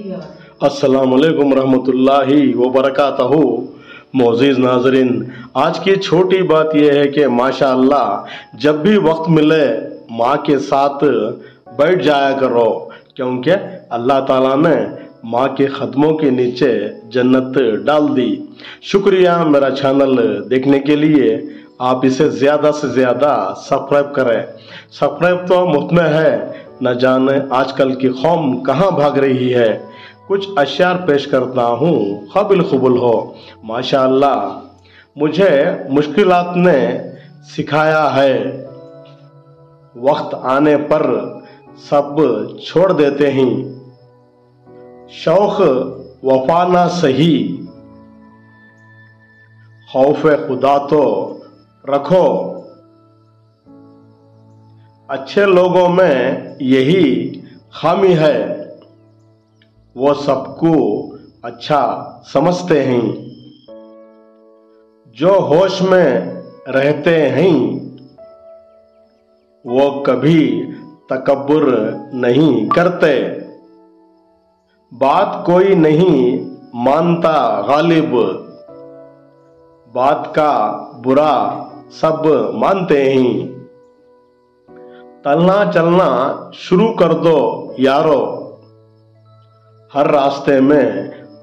अस्सलाम वालेकुम रहमतुल्लाहि व बरकातहू। मोअज़्ज़िज़ नाज़रीन, आज की छोटी बात यह है कि माशाअल्लाह जब भी वक्त मिले माँ के साथ बैठ जाया करो, क्योंकि अल्लाह ताला ने माँ के कदमों के नीचे जन्नत डाल दी। शुक्रिया मेरा चैनल देखने के लिए। आप इसे ज़्यादा से ज़्यादा सब्सक्राइब करें। सब्सक्राइब तो मुफ्त में है, न जाने आजकल की कौम कहाँ भाग रही है। कुछ अशार पेश करता हूँ, काबिल कबूल हो। माशाअल्लाह मुझे मुश्किलात ने सिखाया है, वक्त आने पर सब छोड़ देते हैं। शौक वफा ना सही, खौफ खुदा तो रखो। अच्छे लोगों में यही खामी है, वो सबको अच्छा समझते हैं। जो होश में रहते हैं वो कभी तकब्बुर नहीं करते। बात कोई नहीं मानता गालिब, बात का बुरा सब मानते हैं। चलना चलना शुरू कर दो यारो, हर रास्ते में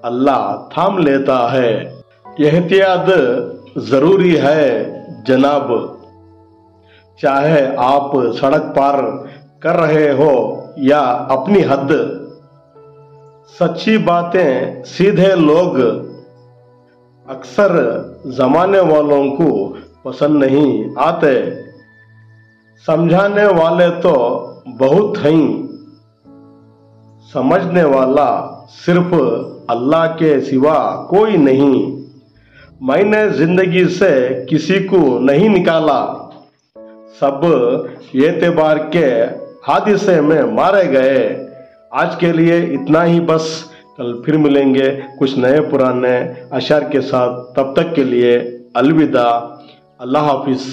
अल्लाह थाम लेता है। एहतियात जरूरी है जनाब, चाहे आप सड़क पार कर रहे हो या अपनी हद। सच्ची बातें सीधे लोग अक्सर जमाने वालों को पसंद नहीं आते। समझाने वाले तो बहुत हैं, समझने वाला सिर्फ अल्लाह के सिवा कोई नहीं। मैंने जिंदगी से किसी को नहीं निकाला, सब एतबार के हादिसे में मारे गए। आज के लिए इतना ही बस, कल फिर मिलेंगे कुछ नए पुराने अशार के साथ। तब तक के लिए अलविदा, अल्लाह हाफिज।